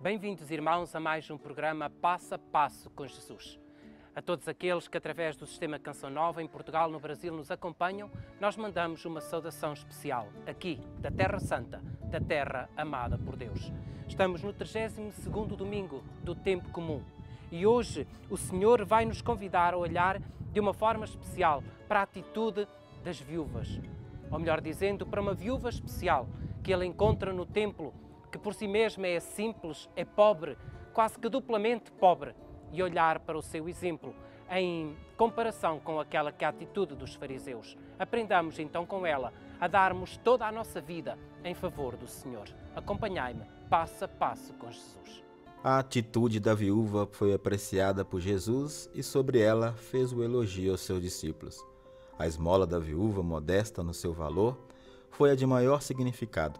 Bem-vindos, irmãos, a mais um programa Passo a Passo com Jesus. A todos aqueles que, através do Sistema Canção Nova, em Portugal e no Brasil, nos acompanham, nós mandamos uma saudação especial, aqui, da Terra Santa, da Terra amada por Deus. Estamos no 32º domingo do Tempo Comum e hoje o Senhor vai nos convidar a olhar de uma forma especial para a atitude das viúvas. Ou melhor dizendo, para uma viúva especial que Ele encontra no templo, que por si mesma é simples, é pobre, quase que duplamente pobre, e olhar para o seu exemplo em comparação com aquela que é a atitude dos fariseus. Aprendamos então com ela a darmos toda a nossa vida em favor do Senhor. Acompanhai-me passo a passo com Jesus. A atitude da viúva foi apreciada por Jesus e sobre ela fez o elogio aos seus discípulos. A esmola da viúva, modesta no seu valor, foi a de maior significado.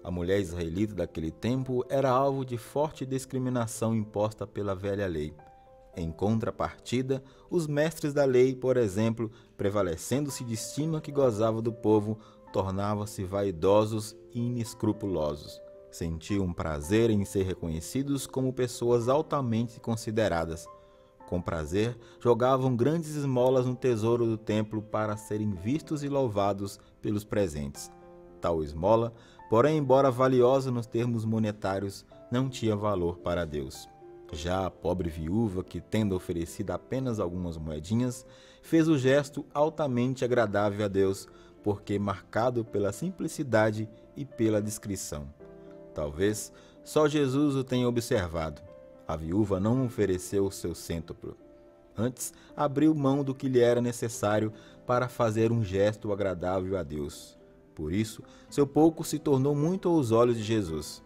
A mulher israelita daquele tempo era alvo de forte discriminação imposta pela velha lei. Em contrapartida, os mestres da lei, por exemplo, prevalecendo-se de estima que gozava do povo, tornavam-se vaidosos e inescrupulosos. Sentiam prazer em ser reconhecidos como pessoas altamente consideradas. Com prazer, jogavam grandes esmolas no tesouro do templo para serem vistos e louvados pelos presentes. Tal esmola, porém, embora valiosa nos termos monetários, não tinha valor para Deus. Já a pobre viúva, que tendo oferecido apenas algumas moedinhas, fez o gesto altamente agradável a Deus, porque marcado pela simplicidade e pela discrição. Talvez só Jesus o tenha observado. A viúva não ofereceu o seu cêntuplo. Antes, abriu mão do que lhe era necessário para fazer um gesto agradável a Deus. Por isso, seu pouco se tornou muito aos olhos de Jesus.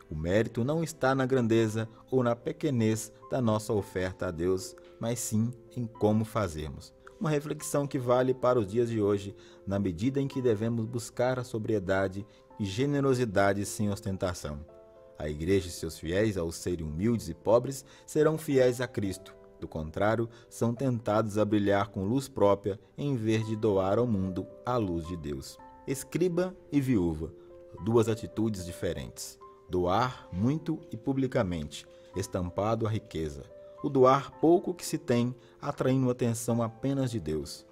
O mérito não está na grandeza ou na pequenez da nossa oferta a Deus, mas sim em como fazermos. Uma reflexão que vale para os dias de hoje, na medida em que devemos buscar a sobriedade e generosidade sem ostentação. A igreja e seus fiéis, ao serem humildes e pobres, serão fiéis a Cristo. Do contrário, são tentados a brilhar com luz própria em vez de doar ao mundo a luz de Deus. Escriba e viúva, duas atitudes diferentes. Doar muito e publicamente, estampado a riqueza. O doar pouco que se tem, atraindo a atenção apenas de Deus.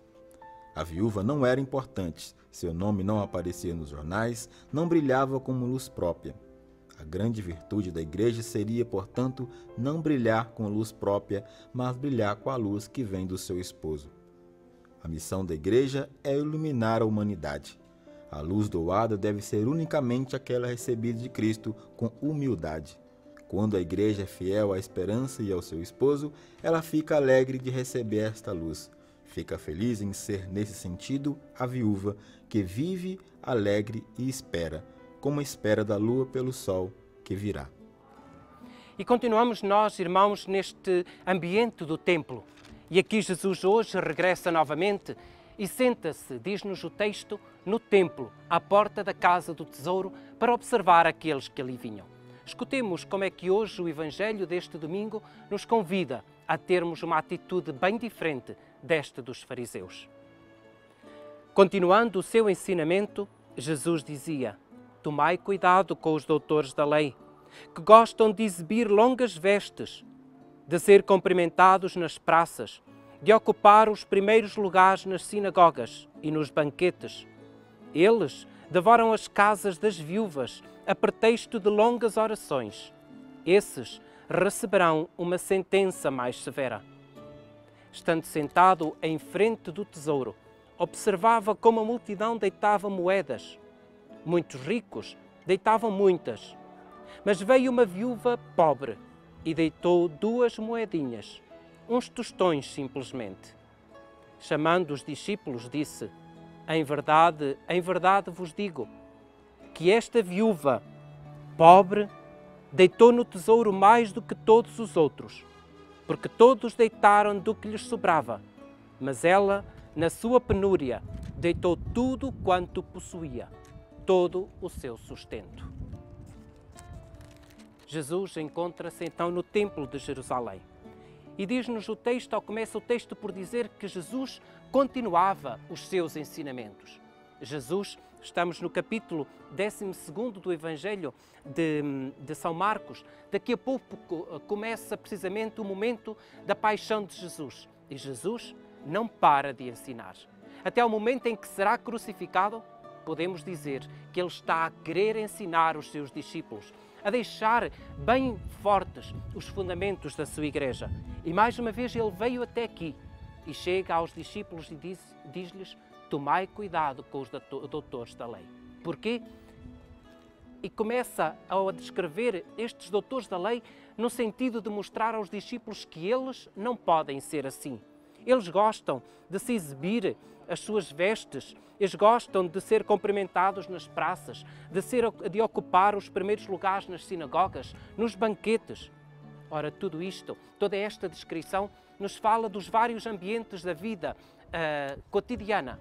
A viúva não era importante, seu nome não aparecia nos jornais, não brilhava como luz própria. A grande virtude da igreja seria, portanto, não brilhar com luz própria, mas brilhar com a luz que vem do seu esposo. A missão da igreja é iluminar a humanidade. A luz doada deve ser unicamente aquela recebida de Cristo com humildade. Quando a igreja é fiel à esperança e ao seu esposo, ela fica alegre de receber esta luz. Fica feliz em ser, nesse sentido, a viúva que vive alegre e espera, como a espera da lua pelo sol que virá. E continuamos nós, irmãos, neste ambiente do templo. E aqui Jesus hoje regressa novamente e senta-se, diz-nos o texto, no templo, à porta da casa do tesouro, para observar aqueles que ali vinham. Escutemos como é que hoje o Evangelho deste domingo nos convida a termos uma atitude bem diferente desta dos fariseus. Continuando o seu ensinamento, Jesus dizia: tomai cuidado com os doutores da lei, que gostam de exibir longas vestes, de ser cumprimentados nas praças, de ocupar os primeiros lugares nas sinagogas e nos banquetes. Eles devoram as casas das viúvas a pretexto de longas orações. Esses receberão uma sentença mais severa. Estando sentado em frente do tesouro, observava como a multidão deitava moedas. Muitos ricos deitavam muitas, mas veio uma viúva pobre e deitou 2 moedinhas, uns tostões simplesmente. Chamando os discípulos, disse: em verdade vos digo, que esta viúva pobre deitou no tesouro mais do que todos os outros, porque todos deitaram do que lhes sobrava, mas ela, na sua penúria, deitou tudo quanto possuía, todo o seu sustento. Jesus encontra-se então no templo de Jerusalém. E diz-nos o texto, ao começo o texto por dizer que Jesus continuava os seus ensinamentos. Jesus, estamos no capítulo 12º do Evangelho de São Marcos. Daqui a pouco começa precisamente o momento da paixão de Jesus. E Jesus não para de ensinar. Até o momento em que será crucificado, podemos dizer que Ele está a querer ensinar os seus discípulos, a deixar bem fortes os fundamentos da sua igreja. E mais uma vez Ele veio até aqui e chega aos discípulos e diz-lhes: tomai cuidado com os doutores da lei. Porquê? E começa a descrever estes doutores da lei no sentido de mostrar aos discípulos que eles não podem ser assim. Eles gostam de se exibir as suas vestes, eles gostam de ser cumprimentados nas praças, de ocupar os primeiros lugares nas sinagogas, nos banquetes. Ora, tudo isto, toda esta descrição, nos fala dos vários ambientes da vida cotidiana,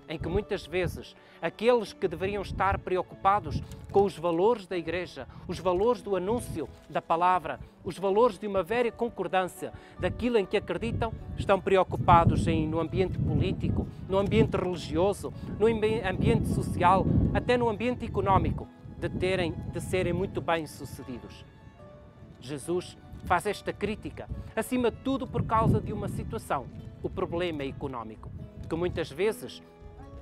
em que muitas vezes aqueles que deveriam estar preocupados com os valores da Igreja, os valores do anúncio da palavra, os valores de uma velha concordância daquilo em que acreditam, estão preocupados no ambiente político, no ambiente religioso, no ambiente social, até no ambiente económico, de serem muito bem-sucedidos. Jesus faz esta crítica, acima de tudo por causa de uma situação, o problema económico, que muitas vezes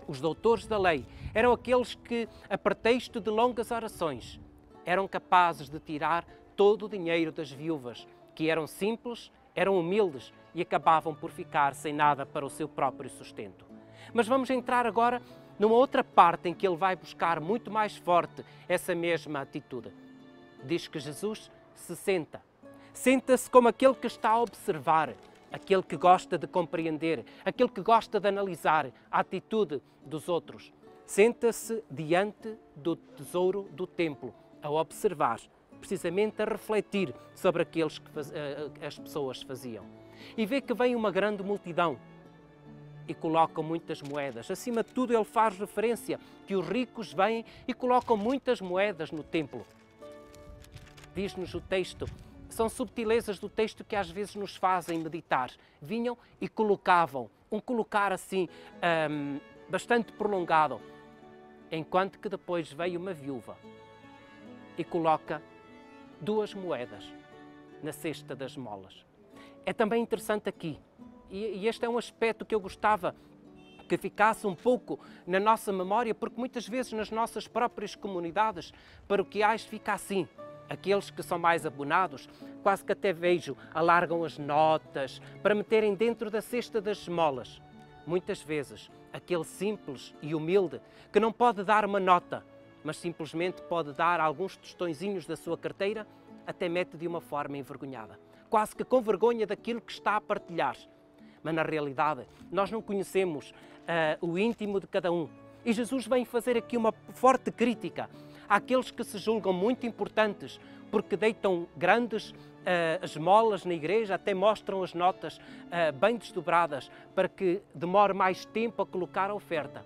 os doutores da lei eram aqueles que, a pretexto de longas orações, eram capazes de tirar todo o dinheiro das viúvas, que eram simples, eram humildes e acabavam por ficar sem nada para o seu próprio sustento. Mas vamos entrar agora numa outra parte em que ele vai buscar muito mais forte essa mesma atitude. Diz que Jesus se senta. Senta-se como aquele que está a observar, aquele que gosta de compreender, aquele que gosta de analisar a atitude dos outros. Senta-se diante do tesouro do templo, a observar, precisamente a refletir sobre aqueles que as pessoas faziam. E vê que vem uma grande multidão e colocam muitas moedas. Acima de tudo, ele faz referência que os ricos vêm e colocam muitas moedas no templo. Diz-nos o texto, são subtilezas do texto que às vezes nos fazem meditar. Vinham e colocavam, um colocar assim, bastante prolongado, enquanto que depois veio uma viúva e coloca 2 moedas na cesta das molas. É também interessante aqui, e este é um aspecto que eu gostava que ficasse um pouco na nossa memória, porque muitas vezes nas nossas próprias comunidades paroquiais fica assim. Aqueles que são mais abonados, quase que até vejo, alargam as notas para meterem dentro da cesta das esmolas. Muitas vezes, aquele simples e humilde que não pode dar uma nota, mas simplesmente pode dar alguns tostõezinhos da sua carteira, até mete de uma forma envergonhada, quase que com vergonha daquilo que está a partilhar. Mas na realidade, nós não conhecemos o íntimo de cada um. E Jesus vem fazer aqui uma forte crítica àqueles que se julgam muito importantes porque deitam grandes esmolas na igreja, até mostram as notas bem desdobradas para que demore mais tempo a colocar a oferta.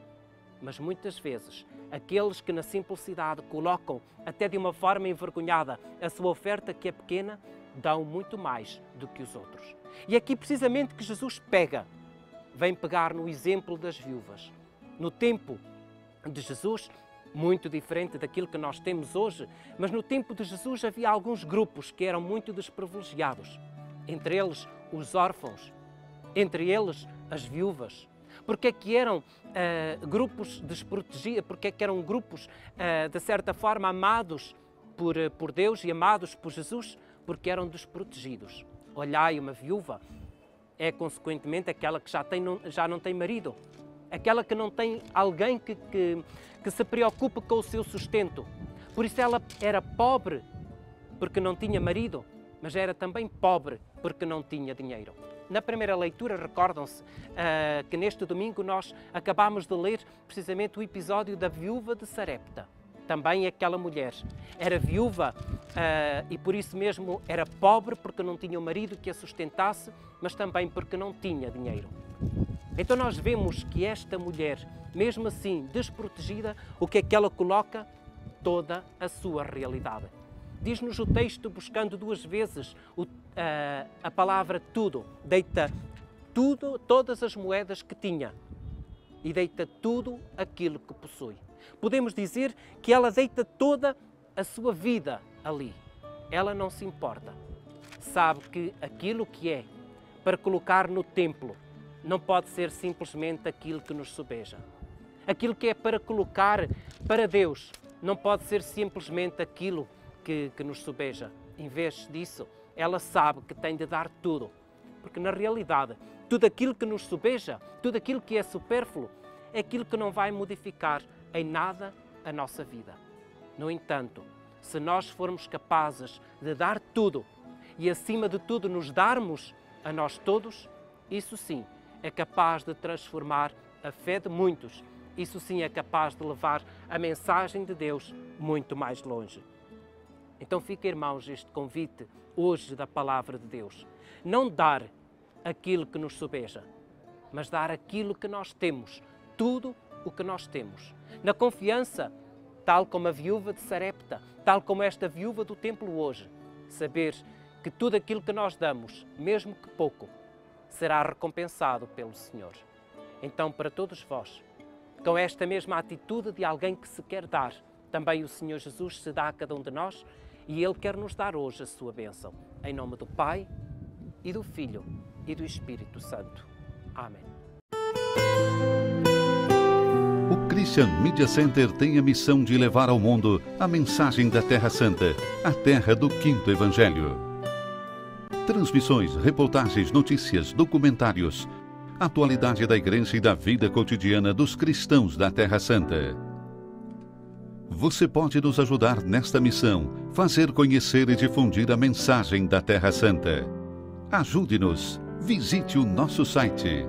Mas muitas vezes, aqueles que na simplicidade colocam até de uma forma envergonhada a sua oferta que é pequena, dão muito mais do que os outros. E aqui precisamente que Jesus vem pegar no exemplo das viúvas. No tempo de Jesus, muito diferente daquilo que nós temos hoje, mas no tempo de Jesus havia alguns grupos que eram muito desprivilegiados. Entre eles, os órfãos, entre eles, as viúvas. Porque é que eram grupos desprotegidos, porque é que eram grupos, de certa forma, amados por Deus e amados por Jesus? Porque eram desprotegidos. Olhai, uma viúva é, consequentemente, aquela que já não tem marido, aquela que não tem alguém que se preocupe com o seu sustento. Por isso ela era pobre porque não tinha marido, mas era também pobre porque não tinha dinheiro. Na primeira leitura, recordam-se que neste domingo nós acabámos de ler precisamente o episódio da viúva de Sarepta. Também aquela mulher era viúva e por isso mesmo era pobre porque não tinha um marido que a sustentasse, mas também porque não tinha dinheiro. Então nós vemos que esta mulher, mesmo assim desprotegida, o que é que ela coloca? Toda a sua realidade. Diz-nos o texto, buscando 2 vezes a palavra tudo, deita tudo, todas as moedas que tinha e deita tudo aquilo que possui. Podemos dizer que ela deita toda a sua vida ali. Ela não se importa. Sabe que aquilo que é para colocar no templo não pode ser simplesmente aquilo que nos sobeja. Aquilo que é para colocar para Deus não pode ser simplesmente aquilo que nos sobeja. Em vez disso, ela sabe que tem de dar tudo. Porque na realidade, tudo aquilo que nos sobeja, tudo aquilo que é supérfluo, é aquilo que não vai modificar em nada a nossa vida. No entanto, se nós formos capazes de dar tudo e, acima de tudo, nos darmos a nós todos, isso sim é capaz de transformar a fé de muitos. Isso sim é capaz de levar a mensagem de Deus muito mais longe. Então fica, irmãos, este convite hoje da Palavra de Deus. Não dar aquilo que nos sobeja, mas dar aquilo que nós temos, tudo o que nós temos. Na confiança, tal como a viúva de Sarepta, tal como esta viúva do templo hoje, saber que tudo aquilo que nós damos, mesmo que pouco, será recompensado pelo Senhor. Então, para todos vós, com esta mesma atitude de alguém que se quer dar, também o Senhor Jesus se dá a cada um de nós e Ele quer nos dar hoje a sua bênção. Em nome do Pai, e do Filho, e do Espírito Santo. Amém. O Christian Media Center tem a missão de levar ao mundo a mensagem da Terra Santa, a terra do Quinto Evangelho. Transmissões, reportagens, notícias, documentários, atualidade da Igreja e da vida cotidiana dos cristãos da Terra Santa. Você pode nos ajudar nesta missão, fazer conhecer e difundir a mensagem da Terra Santa. Ajude-nos. Visite o nosso site